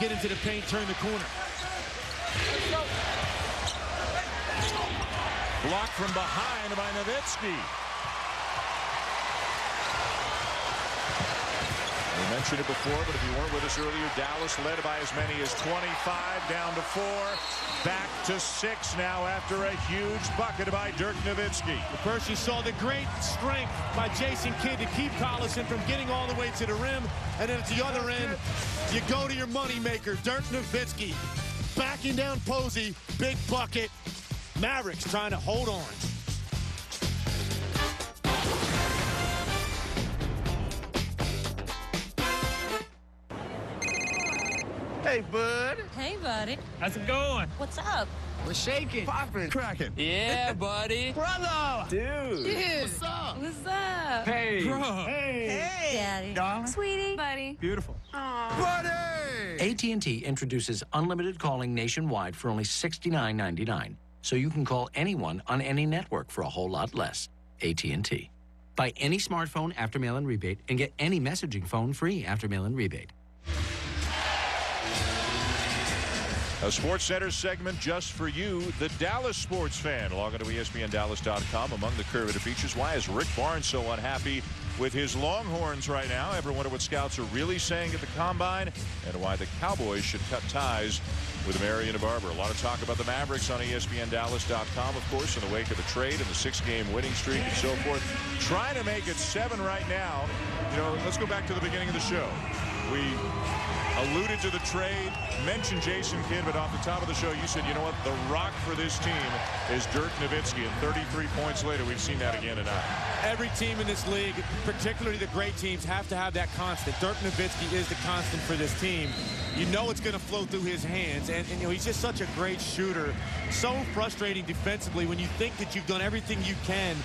get into the paint, turn the corner. Blocked from behind by Nowitzki. We mentioned it before, but if you weren't with us earlier, Dallas led by as many as 25, down to 4, back to 6 now after a huge bucket by Dirk Nowitzki. First, you saw the great strength by Jason Kidd to keep Collison from getting all the way to the rim, and then at the other end, you go to your moneymaker, Dirk Nowitzki, backing down Posey, big bucket. Mavericks trying to hold on. Hey, bud. Hey, buddy. How's it going? What's up? We're shaking. Popping. Cracking. Yeah, buddy. Brother. Dude. What's up? What's up? Hey. Bro. Hey. Daddy. Darling. Sweetie. Buddy. Beautiful. Buddy. AT&T introduces unlimited calling nationwide for only $69.99. So you can call anyone on any network for a whole lot less. AT&T. Buy any smartphone after mail-in rebate and get any messaging phone free after mail-in rebate. A Sports Center segment just for you, the Dallas sports fan. Log on to ESPNDallas.com. Among the curvative features, why is Rick Barnes so unhappy with his Longhorns right now? Ever wonder what scouts are really saying at the Combine? And why the Cowboys should cut ties with Marion Barber. A lot of talk about the Mavericks on ESPNDallas.com, of course, in the wake of the trade and the 6-game winning streak and so forth. Trying to make it 7 right now. You know, let's go back to the beginning of the show. We alluded to the trade, mentioned Jason Kidd, but off the top of the show, you said, you know what, the rock for this team is Dirk Nowitzki, and 33 points later, we've seen that again tonight. Every team in this league, particularly the great teams, have to have that constant. Dirk Nowitzki is the constant for this team. You know it's going to flow through his hands, and you know, he's just such a great shooter. So frustrating defensively when you think that you've done everything you can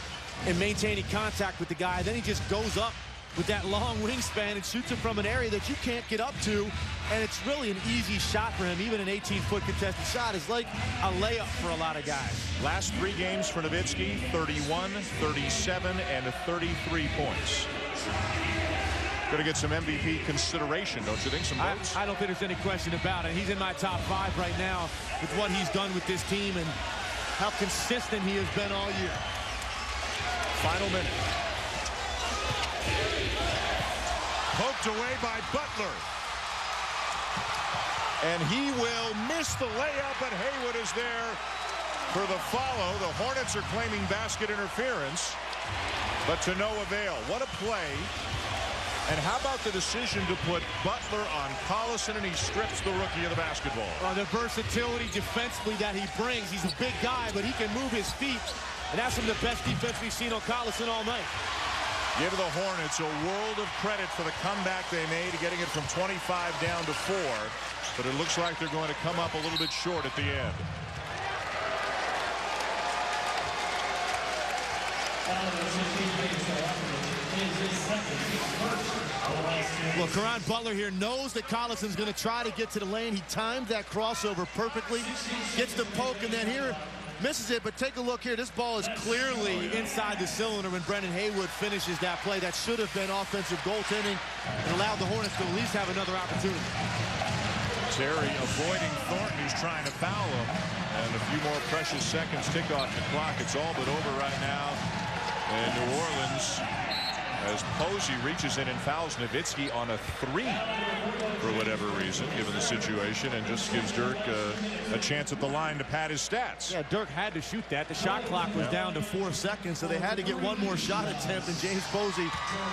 in maintaining contact with the guy, then he just goes up with that long wingspan and shoots it from an area that you can't get up to, and it's really an easy shot for him. Even an 18-foot contested shot is like a layup for a lot of guys. Last 3 games for Nowitzki, 31, 37, and 33 points. Going to get some MVP consideration, don't you think? Some votes? I don't think there's any question about it. He's in my top 5 right now with what he's done with this team and how consistent he has been all year. Final minute. Poked away by Butler. And he will miss the layup, but Haywood is there for the follow. The Hornets are claiming basket interference, but to no avail. What a play. And how about the decision to put Butler on Collison, and he strips the rookie of the basketball. The versatility defensively that he brings. He's a big guy, but he can move his feet. And that's some of the best defense we've seen on Collison all night. Give the Hornets a world of credit for the comeback they made, getting it from 25 down to 4. But it looks like they're going to come up a little bit short at the end. Well, Caron Butler here knows that Collison's going to try to get to the lane. He timed that crossover perfectly, gets the poke, and then here misses it. But take a look here. This ball is clearly inside the cylinder when Brendan Haywood finishes that play. That should have been offensive goaltending and allowed the Hornets to at least have another opportunity. Terry avoiding Thornton, who's trying to foul him. And a few more precious seconds tick off the clock. It's all but over right now in New Orleans as Posey reaches in and fouls Nowitzki on a 3 for whatever reason, given the situation, and just gives Dirk a chance at the line to pad his stats. Yeah, Dirk had to shoot that. The shot clock was down to 4 seconds, so they had to get one more shot attempt, and James Posey,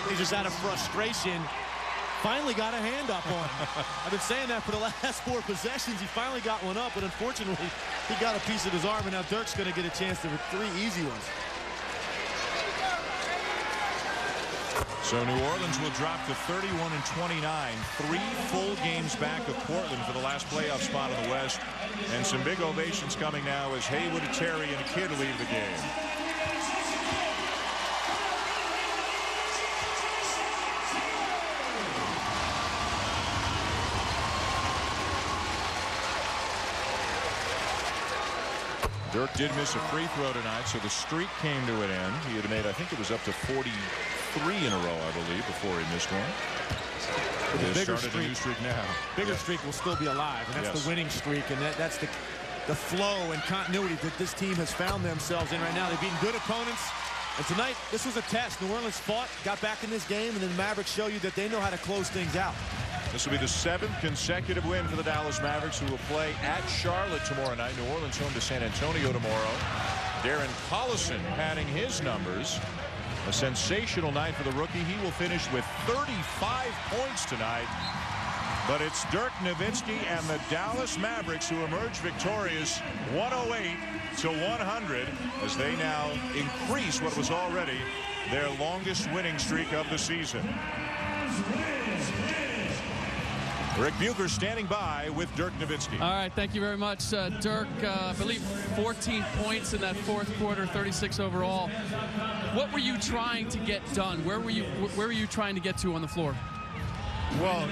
he just out of frustration, finally got a hand up on him. I've been saying that for the last 4 possessions. He finally got one up, but unfortunately, he got a piece of his arm, and now Dirk's going to get a chance to 3 easy ones. So New Orleans will drop to 31-29, 3 full games back of Portland for the last playoff spot in the West. And some big ovations coming now as Haywood, Terry, and Kidd leave the game. Dirk did miss a free throw tonight, so the streak came to an end. He had made, I think it was up to 43 in a row, I believe, before he missed one. The They bigger started a new streak now. Bigger streak will still be alive, and that's the winning streak, and that's the flow and continuity that this team has found themselves in right now. They've beaten good opponents, and tonight this was a test. New Orleans fought, got back in this game, and then the Mavericks show you that they know how to close things out. This will be the 7th consecutive win for the Dallas Mavericks, who will play at Charlotte tomorrow night. New Orleans home to San Antonio tomorrow. Darren Collison padding his numbers. A sensational night for the rookie. He will finish with 35 points tonight. But it's Dirk Nowitzki and the Dallas Mavericks who emerge victorious 108-100 as they now increase what was already their longest winning streak of the season. Rick Bucher standing by with Dirk Nowitzki. All right, thank you very much, Dirk. I believe 14 points in that fourth quarter, 36 overall. What were you trying to get done? Where were you trying to get to on the floor? Well,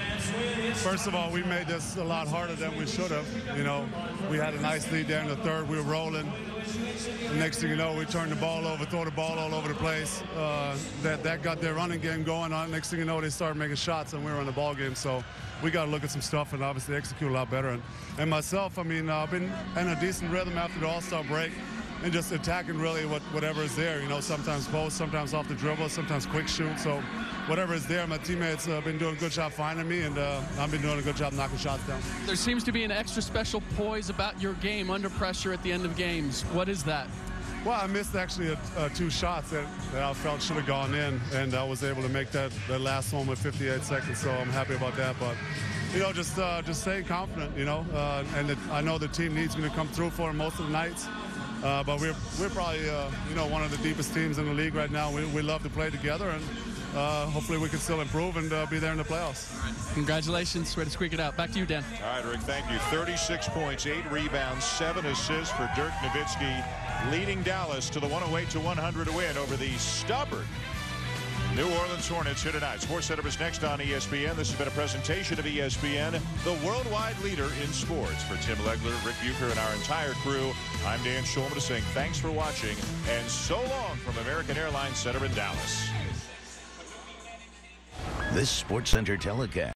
first of all, we made this a lot harder than we should have. You know, we had a nice lead there in the third. We were rolling. The next thing you know, we turned the ball over, throw the ball all over the place. That got their running game going on. Next thing you know, they started making shots, and we were in the ball game. So we got to look at some stuff and obviously execute a lot better. And myself, I mean, I've been in a decent rhythm after the All-Star break and just attacking really whatever is there. You know, sometimes post, sometimes off the dribble, sometimes quick shoot. So whatever is there, my teammates have been doing a good job finding me, and I've been doing a good job knocking shots down. There seems to be an extra special poise about your game under pressure at the end of games. What is that? Well, I missed actually 2 shots that I felt should have gone in, and I was able to make that last one with 58 seconds, so I'm happy about that. But, you know, just staying confident, you know, and I know the team needs me to come through for most of the nights. But we're probably, you know, one of the deepest teams in the league right now. We love to play together, and hopefully we can still improve and be there in the playoffs. All right. Congratulations. Way to squeak it out. Back to you, Dan. All right, Rick, thank you. 36 points, 8 rebounds, 7 assists for Dirk Nowitzki, leading Dallas to the 108-100 win over the stubborn New Orleans Hornets here tonight. SportsCenter is next on ESPN. This has been a presentation of ESPN, the worldwide leader in sports. For Tim Legler, Rick Bucher, and our entire crew, I'm Dan Schulman saying thanks for watching and so long from American Airlines Center in Dallas. This SportsCenter telecast